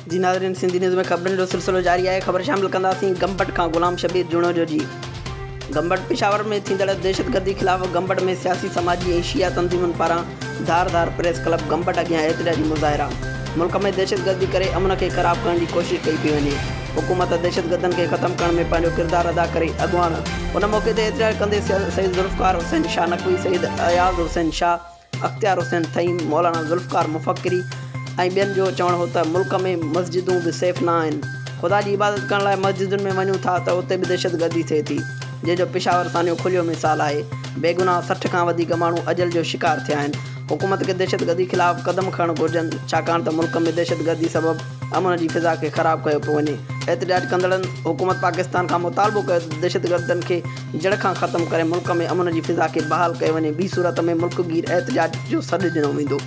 जी नाज़रीन, सिंधी न्यूज़ में ख़बरनि जो सिलसिलो जारी आहे। ख़बर शामिल कंदासीं गंबट खां गुलाम शबीर जुणो जी। गंबट पेशावर में थींदड़ दहशतगर्दी ख़िलाफ़ गंबट में सियासी समाजी ऐं शिया तंज़ीमुनि पारां धारदार प्रेस क्लब गंबट अॻियां एतिजाजी मुज़ाहिरा। मुल्क में दहशतगर्दी करे अमन खे ख़राब करण जी कोशिश कई पई वञे। हुकूमत दहशतगर्दनि खे ख़त्म करण में पंहिंजो किरदारु अदा करे अॻुवान। उन मौक़े ते एतिजाज कंदे सईद ज़ुल्फ़कार हुसैन शाह नक़वी, सईद अयाज़ हुसैन शाह, अख़्तियार हुसैन थईम, मौलाना ज़ुल्फ़कार मुफ़क्किरी ऐं ॿियनि जो चवणु हो त मुल्क में मस्जिदूं बि सेफ़ न आहिनि। ख़ुदा जी इबादत करण लाइ मस्जिदुनि में वञूं था त उते बि दहशतगर्दी थिए थी, जंहिंजो पेशावर सानियो खुलियो मिसाल आहे। बेगुनाह 60 खां वधीक माण्हू अजल जो शिकार थिया आहिनि। हुकूमत खे दहशतगर्दी ख़िलाफ़ क़दम खणणु घुरिजनि, छाकाणि त मुल्क में दहशतगर्दी सबबि अमन जी फ़िज़ा खे ख़राब कयो पियो वञे। एतिजाज कंदड़नि हुकूमत पाकिस्तान खां मुतालबो कयो त दहशतगर्दनि खे जड़ खां ख़त्म करे मुल्क में अमन जी फ़िज़ा खे बहाल कयो वञे। ॿी सूरत में मुल्कगीर एतिजाज जो सॾु ॾिनो वेंदो।